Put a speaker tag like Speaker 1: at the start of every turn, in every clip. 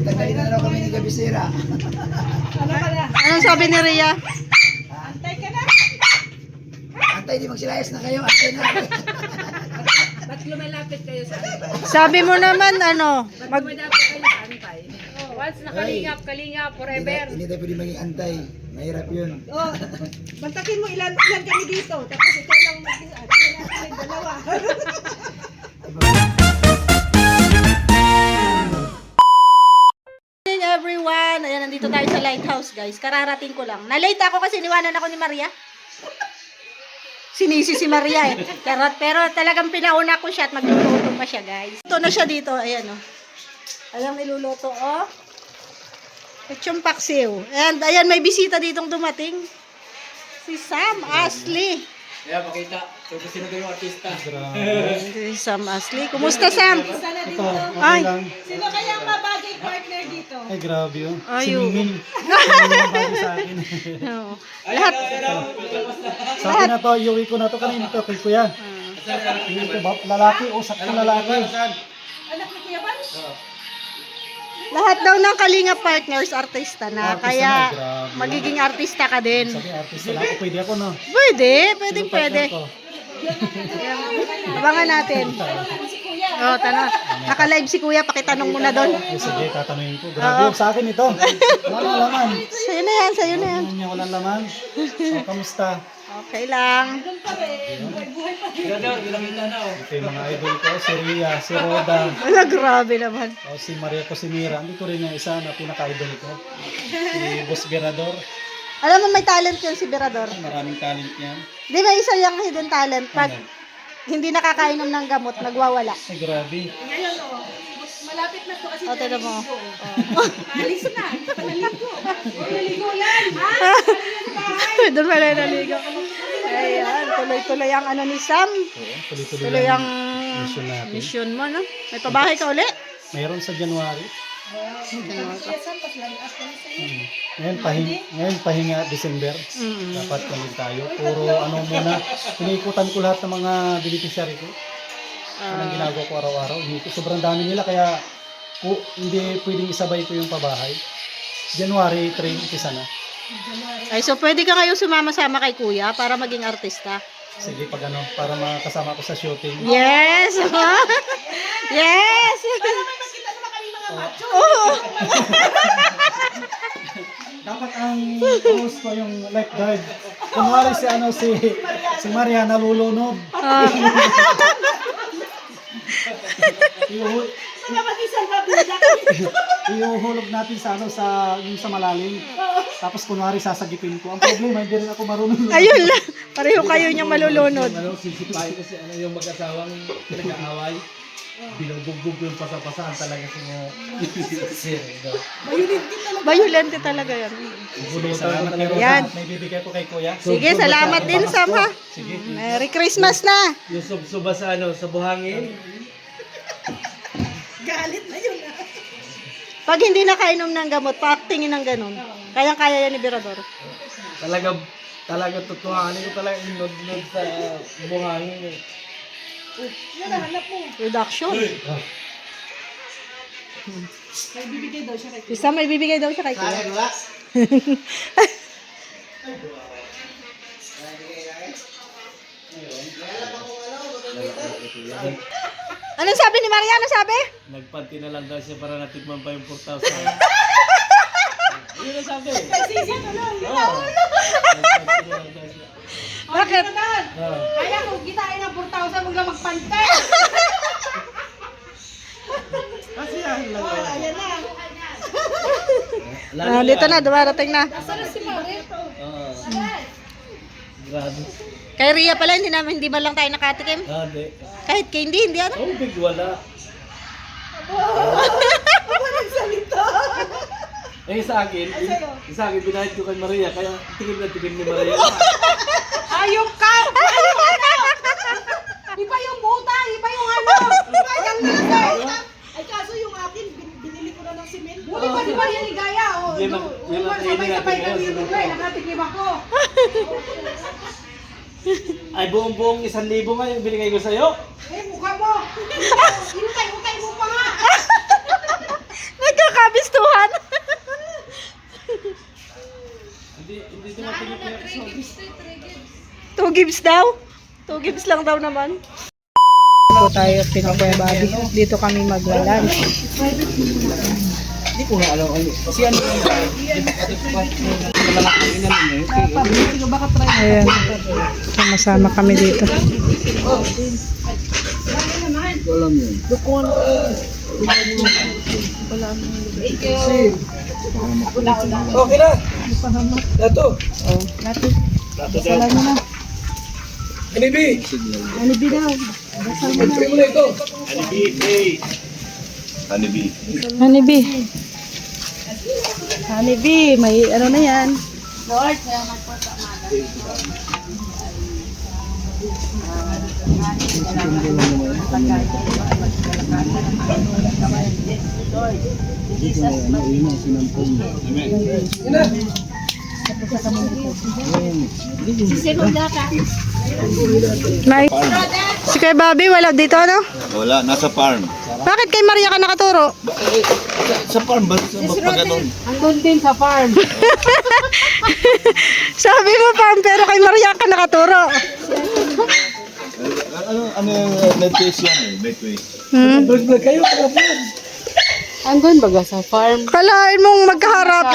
Speaker 1: Tanggalin na daw kami ni Gabisera.
Speaker 2: Ano ka na?
Speaker 3: Anong sabi ni Rhea?
Speaker 2: Antay ka na.
Speaker 1: Antay, di magsilayas na kayo. Antay na.
Speaker 2: Ba't lumalapit kayo sa antay?
Speaker 3: Sabi mo naman ano,
Speaker 2: Ba't lumalapit kayo sa antay? Once nakalingap, kalingap, forever.
Speaker 1: Hindi tayo pwede maging antay. Mahirap yun.
Speaker 2: Oh, bantakin mo ilan kami dito. Tapos ikaw lang mag-ilan. Dalawa.
Speaker 3: Good morning everyone. Ayan, nandito tayo sa lighthouse guys. Kararating ko lang. Na-late ako kasi niwanan ako ni Maria. Sinisi si Maria eh. Pero talagang pinauna ko siya at magluluto pa siya guys. Ito na siya dito. Ayan o. Ayan, niluluto o. Lechon paksiw. And ayan, may bisita ditong dumating. Si Sam Ashley.
Speaker 4: Kaya pakita, so sino kayo yung artista?
Speaker 3: Si Sam Ashley. Kumusta Sam?
Speaker 2: Sana dito.
Speaker 3: Ay.
Speaker 2: Sino kaya ang mabagay partner dito?
Speaker 5: Ay, grabe yun.
Speaker 3: Ay,
Speaker 5: Si
Speaker 3: oo.
Speaker 5: Mingming. Bago sa akin.
Speaker 3: Oo. Lahat.
Speaker 5: Sa akin na to, iuwi ko na to kanina to kay kuya. Iuwi ko ba? Lalaki, usap ko lalaki.
Speaker 2: Anak ni Kuya Bal?
Speaker 3: Lahat daw ng Kalinga partners artista na.
Speaker 5: Artista
Speaker 3: Kaya
Speaker 5: na, grabe.
Speaker 3: magiging artista ka din.
Speaker 5: Sabi, artista na ako. Pwede ako, no?
Speaker 3: Pwede, pwede,
Speaker 5: Sino
Speaker 3: pwede.
Speaker 5: partner ko?
Speaker 3: Abangan natin. Oh, tanong. Naka-live si Kuya, pakitanong mo na doon.
Speaker 5: Eh, sige, tatanungin ko. Grabe yung sa akin ito. Walang laman.
Speaker 3: Sa'yo na yan, sa'yo na yan.
Speaker 5: Ano niya, walang laman. So, kamusta?
Speaker 3: Okay lang.
Speaker 4: Ganda, ginamita na oh.
Speaker 5: Ito yung mga idol ko. Si Rhea, si Roda,
Speaker 3: Wala, grabe naman.
Speaker 5: o si Maria Cosinera. Andito rin yung isa na pinaka-idol ko. Si Boss Berador.
Speaker 3: Alam mo, may talent yan si Berador.
Speaker 5: Maraming talent yan.
Speaker 3: Di ba isa yung hidden talent? Pag hindi nakakainom ng gamot, nagwawala.
Speaker 5: Ay, grabe.
Speaker 2: Ngayon o. Malapit na to kasi
Speaker 3: O, tignan mo.
Speaker 2: alis na. Hindi pa naligo. Naligo yan. Ha?
Speaker 3: Doon pala naligo. Ayan, tuloy-tuloy ang ano ni Sam.
Speaker 5: Oo, tuloy-tuloy
Speaker 3: Tuloy
Speaker 5: lang
Speaker 3: ang
Speaker 5: mission natin.
Speaker 3: mission mo, no? May pabahay ka uli?
Speaker 5: Mayroon sa January. Ngayon pahinga December. Dapat kami tayo. Puro ano muna. Pinikutan ko lahat ng mga beneficiary ko. Anong ginagawa ko araw-araw. Sobrang dami nila kaya hindi pwedeng isabay ko yung pabahay. January 3, umpisa na.
Speaker 3: Ay, so pwede ka ngayon sumama-sama kay Kuya para maging artista?
Speaker 5: Sige pag ano, para makasama ko sa shooting.
Speaker 3: Yes! Yes!
Speaker 2: Makita naman kami mga macho.
Speaker 3: Oo!
Speaker 5: Dapat ang host ko yung lifeguard. Kunwari si ano si Maria nalulunod.
Speaker 2: Mga mag-isang mabila.
Speaker 5: Iuhulog natin sa ano yung sa malalim. Tapos kunwari sasagipin ko. Ang problema hindi rin ako marunong.
Speaker 3: Ayun lang. Pareho kayo niyang malulunod.
Speaker 4: Ano, sisipay kasi ano yung mag-asawang pinag-aaway. Binubugbog yung pasapasahan talaga sa mga
Speaker 3: Violente talaga yan.
Speaker 5: Salamat kay Rosa.
Speaker 3: Yan.
Speaker 5: May bibigay ko kay Kuya.
Speaker 3: Sige, salamat din, Sam, ha?
Speaker 5: Sige.
Speaker 3: Merry Christmas na!
Speaker 4: yung subsuba sa ano, sa buhangin.
Speaker 2: Galit na yun.
Speaker 3: Pag hindi nakainom ng gamot, paaktingin ng ganun. Kayang-kaya yan ni Berador.
Speaker 4: Talaga tutuhanin ko talaga yung nod sa buhangin eh.
Speaker 2: Yan, hanap mo.
Speaker 3: Reduction.
Speaker 2: May bibigay daw siya kay Kuya.
Speaker 3: Isa may bibigay daw siya kay Kuya. Anong sabi ni Maria? Ano sabi?
Speaker 4: Nagpanti na lang daw siya para natikman pa yung 4,000. Yun ang sabi.
Speaker 2: Nagsisi ka lang.
Speaker 4: Nagpanti na lang daw siya.
Speaker 3: Bakit?
Speaker 2: Kaya kung kitain ng 4,000, huwag lang magpante.
Speaker 4: Kasi yan lang.
Speaker 2: Ayan na.
Speaker 3: Dito na, dumarating na.
Speaker 2: Nasaan si Mare?
Speaker 4: Grabe.
Speaker 3: Kay Rhea pala, hindi man lang tayo nakatikim.
Speaker 4: Hindi.
Speaker 3: Kahit kay hindi ano?
Speaker 4: Oh, big wala.
Speaker 2: Ako nagsalita.
Speaker 4: Eh sa akin, binahid ko kay Maria, kaya tikim ni Maria.
Speaker 2: Ayok ka! Iba yung butang, iba yung ano. Iba yung nasa. Ay kaso yung akin, binili ko na ng simento. Buli pa di ba yan ligaya? O,
Speaker 4: Yan ang training
Speaker 2: sabay-sabay
Speaker 4: natin
Speaker 2: kami
Speaker 4: ngayon.
Speaker 2: yung buhay, nakatikim ako.
Speaker 4: Ay, buong 1,000 nga yung binigay ko sa'yo.
Speaker 2: Eh, mukha mo. Hintay mo pa nga.
Speaker 3: Nagkakabisto 2 gives daw. 2 gives lang daw naman. Po tayo Kuya Bobby. Dito kami magla-lunch.
Speaker 1: Hindi ko na alam. Kasi ano yung
Speaker 3: Ayan. Sama-sama kami dito.
Speaker 1: alam yun. Okay na. Dato.
Speaker 3: Dasalan mo na.
Speaker 1: Anibi.
Speaker 3: Anibi daw.
Speaker 1: Entry mo na ito.
Speaker 3: Anibi. Anibi. May ano na yan. May, si Kuya Bobby, wala dito, ano?
Speaker 6: Wala, nasa farm.
Speaker 3: Bakit kay Maria ka nakaturo?
Speaker 6: Sa farm ba? Pag ganun.
Speaker 3: Sabi mo farm, pero kay Maria ka nakaturo.
Speaker 6: Ano yung medways yan eh? Medways.
Speaker 1: Vlog kayo.
Speaker 2: Andun baga sa farm.
Speaker 3: Kalain mong magkaharap.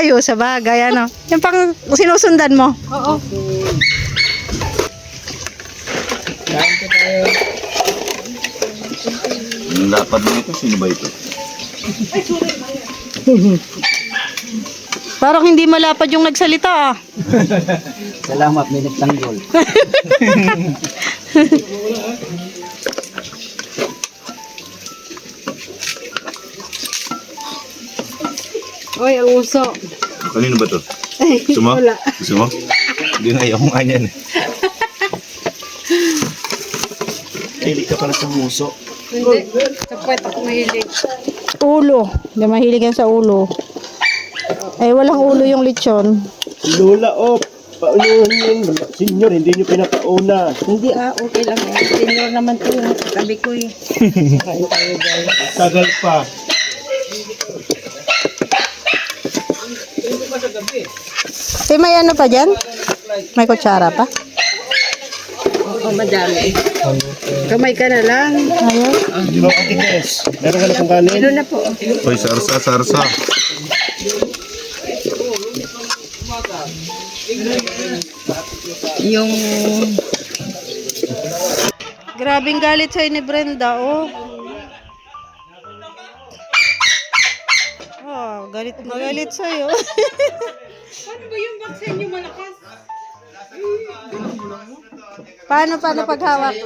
Speaker 3: Ayos, sa bagay, ano? Yung pang sinusundan mo.
Speaker 2: Oo.
Speaker 6: Yung lapad mo ito, sino ba ito?
Speaker 3: Parang hindi malapad yung nagsalita, ah.
Speaker 1: Salamat, may nagtanggol.
Speaker 2: Oy, ang uso.
Speaker 6: Kanino ba ito? Gusto mo? Gusto mo? Hindi na, ayaw nga niyan. Mahilig ka pala sa muso.
Speaker 2: Hindi. Sa puwet ako mahilig.
Speaker 3: Ulo. Hindi mahilig yan sa ulo. Eh, walang ulo yung lechon.
Speaker 7: Lola, pauluhin yun. Senyor, hindi nyo pinapauna.
Speaker 2: Hindi okay lang. Senior naman to yung katabi ko eh.
Speaker 7: Tagal pa.
Speaker 3: Eh, may ano pa dyan? May kutsara pa?
Speaker 2: Oo, madami. Kamay ka na lang.
Speaker 3: Ayun.
Speaker 7: Di ba, Ate Tess? Meron ka na pong kanin?
Speaker 2: Ano na po?
Speaker 6: Hoy, sarsa.
Speaker 2: Yung...
Speaker 3: Grabing galit sa'yo ni Brenda, oh. Oh, galit na galit sa'yo.
Speaker 2: Paano ba yung vaccine yung malakas?
Speaker 3: Paano paghawak?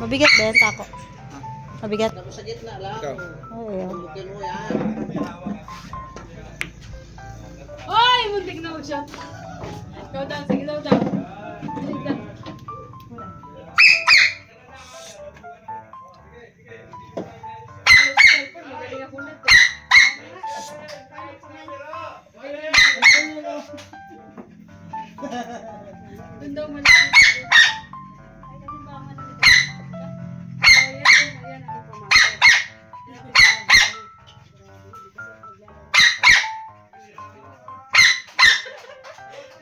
Speaker 3: Mabigat ba yan, tako? Mabigat? Sa gitna lang.
Speaker 2: Ay, muntik na mag-shot. Ikaw daw, sige daw. Doon daw malaki.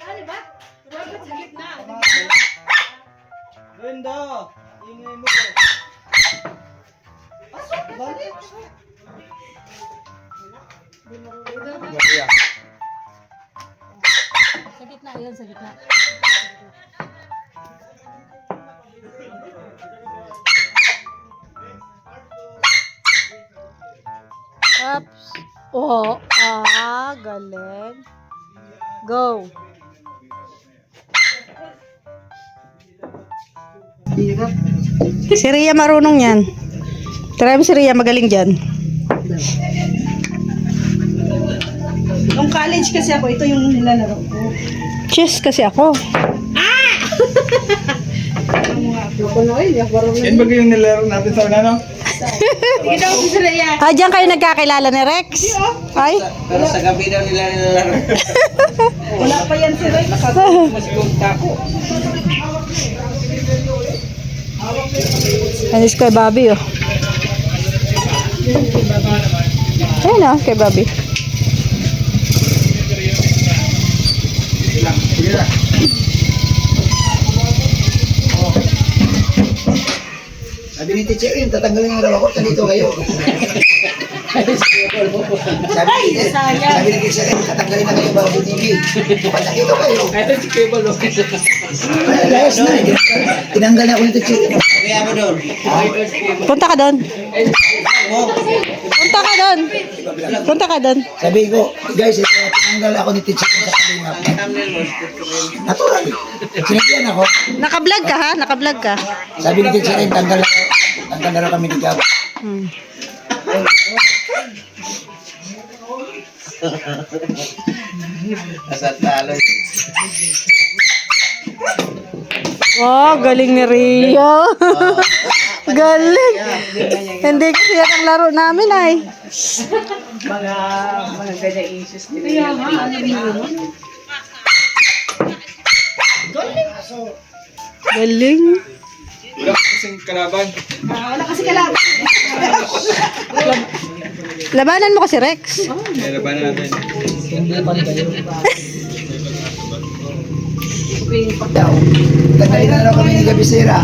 Speaker 2: Ano ba? Dapat sa gitna.
Speaker 7: Brenda, ingay mo.
Speaker 3: Sa gitna, yun, sa gitna. Ups. Oh, galing. Go. Si Ria marunong yan. Try mo si Ria, magaling dyan.
Speaker 2: Nung college kasi ako, ito yung nilalaro ko.
Speaker 3: Chess kasi ako.
Speaker 7: Yan ba yung nilaro natin sa unano?
Speaker 2: Sige daw, si Rhea.
Speaker 3: Diyan kayo nagkakilala ni Rex? Ay?
Speaker 1: Pero sa gabi daw nila nilalaro.
Speaker 2: Wala pa yan si Rex.
Speaker 3: Anis kay Bobby, oh. Ayan o, kay Bobby.
Speaker 1: Sabi ni teacher yun, tatanggalin nga raw ako, nandito kayo. sabi ni teacher yun, tatanggalin na kayo bago TV. Ba't nandito kayo? Layas na, tinanggal na ako ni teacher.
Speaker 3: Punta ka doon. Punta ka doon. Punta ka doon.
Speaker 1: Sabi ko, guys, ito, tinanggal ako ni teacher sa kalingap. Natural. Sinabihan ako.
Speaker 3: Naka-vlog ka ha? Naka-vlog ka.
Speaker 1: Sabi ni teacher yun, tanggal na raw kami ni Gab.
Speaker 3: Hmm. Oh, galing ni Rio. Galing. Hindi kasi yan ang laro namin ay. Galing.
Speaker 2: Wala kasi kalaban.
Speaker 3: Labanan mo kasi Rex.
Speaker 1: Tanggalin na raw kami ni Gabisera.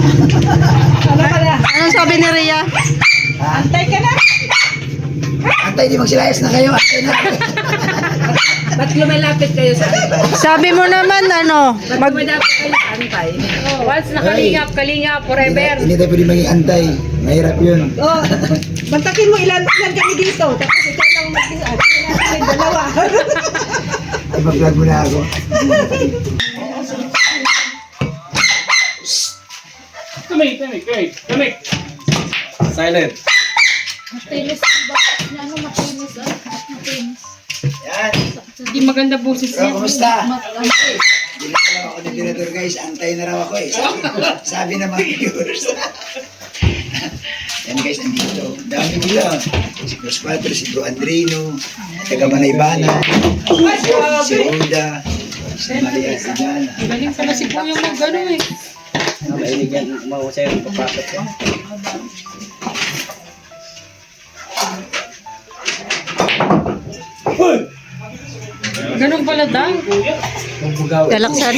Speaker 3: Anong sabi ni Ria?
Speaker 2: Antay ka na.
Speaker 1: Antay, di magsilayas na kayo. Antay na.
Speaker 8: Ba't lumalapit kayo sa antay?
Speaker 3: Sabi mo naman ano,
Speaker 8: Ba't lumalapit kayo sa antay? Once nakalingap, kalingap forever.
Speaker 1: Hindi tayo pwede maging antay. Mahirap yun.
Speaker 2: Oh, bantakin mo ilan kami dito. Tapos ikaw lang mag-isa. May dalawa.
Speaker 1: Ipag-vlog mo na ako.
Speaker 4: Silent.
Speaker 1: Yan.
Speaker 8: Hindi maganda boses
Speaker 1: Bro, kumusta? Hindi na raw ako ng director guys. Antay na raw ako eh. Sabi ng mga viewers. Yan guys, nandito. Dami nila. Si Cross Pater, si Bro Andrino, taga Manaybana, si Roda, si Maria Sigana.
Speaker 8: Galing pala si Kuya mag-ano eh. Ganun pala daw.
Speaker 3: kalaksan.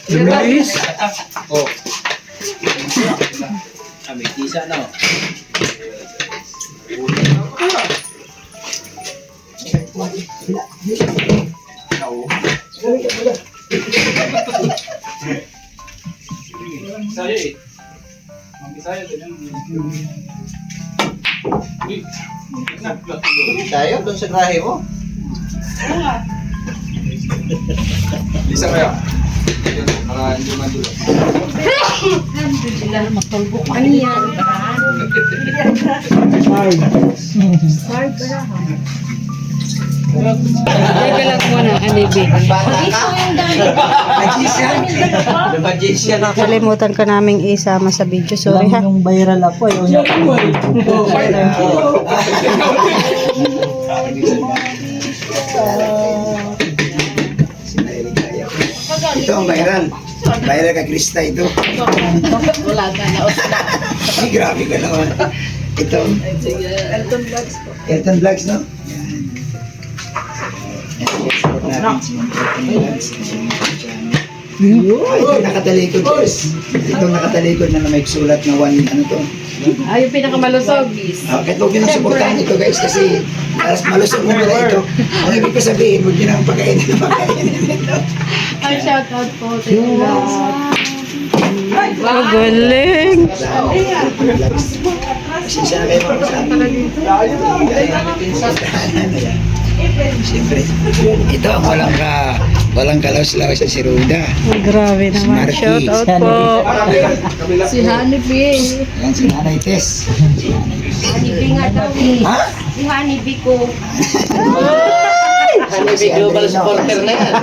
Speaker 4: Lumis. Oh.
Speaker 5: Tayo, doon sa trahe mo.
Speaker 4: Isa kaya.
Speaker 8: Teka lang muna, Anibi.
Speaker 3: Kalimutan ko naming isama sa video. Sorry ha.
Speaker 5: Yung viral ako, ayaw niya.
Speaker 1: Ito ang viral. Viral ka Krista ito.
Speaker 8: Wala ka na.
Speaker 1: Ay, grabe ka naman. Ito.
Speaker 2: Elton Vlogs po.
Speaker 1: Elton Vlogs, no? Yan. I-export natin si Elton Vlogs. Ito nakatalikod, guys. Ito nakatalikod na may sulat na one, ano to?
Speaker 8: Ay, yung pinakamalusog.
Speaker 1: Kahit huwag nyo nang supportahan ito, guys, kasi malusog mo pala ito. Ang ibig ko sabihin, huwag nyo nang pagkainin ito.
Speaker 8: Ay, shout out po sa inyo lahat.
Speaker 3: Oh, galing.
Speaker 1: Pasensya na kayo mga kasama. Siyempre, ito ang walang kalaws-lawas si Ruda.
Speaker 3: Oh, grabe
Speaker 1: Si
Speaker 3: naman.
Speaker 1: Marky.
Speaker 3: Shout out po.
Speaker 8: Si Honeybee.
Speaker 1: Yan si Nanay Tess.
Speaker 8: Honeybee nga daw eh.
Speaker 1: Ha?
Speaker 8: Si Honeybee ko.
Speaker 1: Honeybee Global Supporter na yan.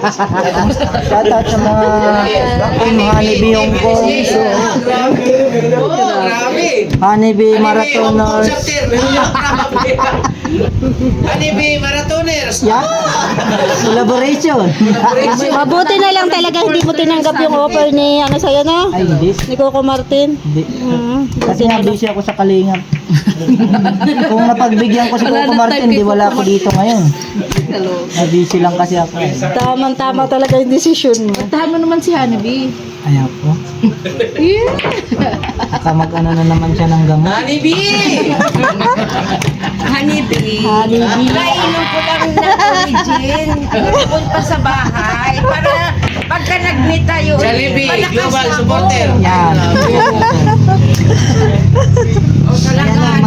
Speaker 3: Shout out sa mga honeybee yung ko.
Speaker 8: Grabe.
Speaker 9: Honeybee Marathoners.
Speaker 1: Honeybee Marathoners.
Speaker 9: Yan. Collaboration.
Speaker 3: Mabuti na lang talaga hindi mo tinanggap yung offer ni ano sa'yo, no?
Speaker 9: Ay, hindi.
Speaker 3: Ni Coco Martin.
Speaker 9: Hindi. Kasi nga busy ako sa Kalingap. Kung napagbigyan ko si Coco Martin, di wala ako dito ngayon. Busy lang kasi ako.
Speaker 3: Tamang-tama talaga yung desisyon mo.
Speaker 8: Tahan mo naman si Honeybee.
Speaker 9: Ayaw po. Baka mag-ano na naman siya ng gamot.
Speaker 8: Honeybee!
Speaker 3: Honeybee.
Speaker 8: Nainom ko lang ng origin. Punta sa bahay. Para pagka nag-meet tayo.
Speaker 1: Jollibee,
Speaker 8: malakas
Speaker 1: global
Speaker 8: ako.
Speaker 1: supporter.
Speaker 9: Yan.
Speaker 8: O talaga,
Speaker 9: Yan ang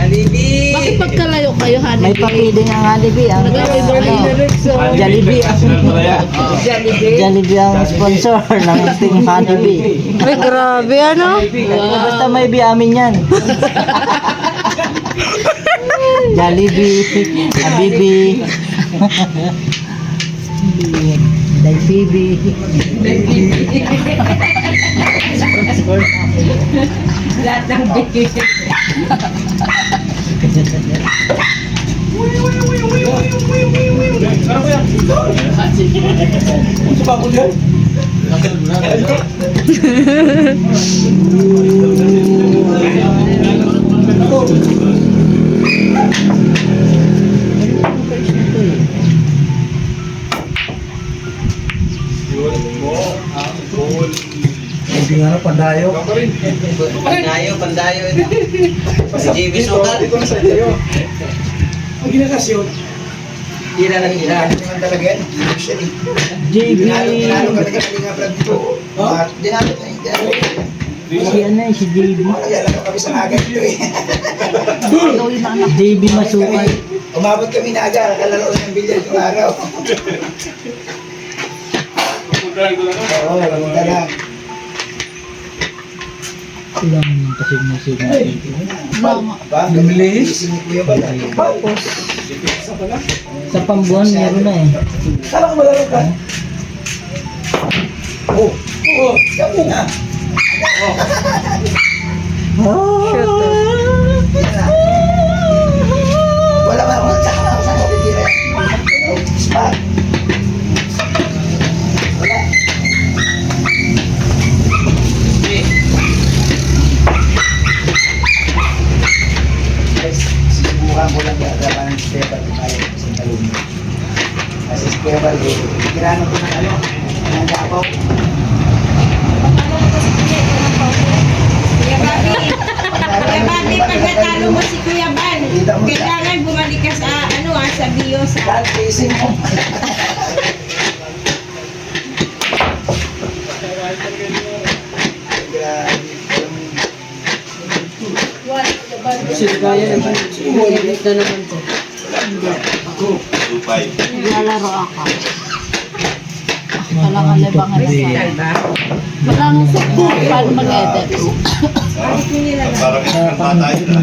Speaker 1: Honeybee.
Speaker 8: Bakit pagkalayo kayo,
Speaker 9: may
Speaker 8: Honeybee?
Speaker 9: papiding ang Honeybee. Ang Jollibee. Jollibee ang sponsor ng ating Honeybee.
Speaker 3: Ay, grabe, ano?
Speaker 9: Basta may amin yan. Jollibee, Habibi, Daipibi.
Speaker 8: Lahat ng bigay.
Speaker 5: Hindi nga na pandayo.
Speaker 1: Pandayo. Si JB Sugal.
Speaker 5: Ang ginakasyon.
Speaker 1: Tira na tira. Naman talaga yan. Usually.
Speaker 9: JB.
Speaker 1: Dinalo ka talaga sa mga vlog dito. Dinalo ka.
Speaker 9: Si ano eh, si JB.
Speaker 1: Kaya lang kami sa aga dito eh.
Speaker 9: JB Masukay.
Speaker 1: Umabot kami na aga. Kalaro ng bilyan itong araw. Oo, punta lang.
Speaker 9: Kulang yung kasigna-signa.
Speaker 1: Ba? Bilis. Kuya ba?
Speaker 9: Sa Pambuan, meron na eh.
Speaker 1: Kala ko malaro ka. Oh. Kami na. Wala ba naman sa kapitira. Spot. Wala. Sinubukan ko lang gagawa ng stepper kung kaya ko sa talong. Kasi stepper, kirano ko ng ano, ng gabaw.
Speaker 8: Kuya Bobby, pag natalo mo si Kuya Ban, kailangan bumalik ka sa sa Bios.
Speaker 1: Dahil facing mo.
Speaker 8: Naglalaro ako. Walang alibangan sa walang sa paano mag-edit.
Speaker 6: Parang isang bata yun.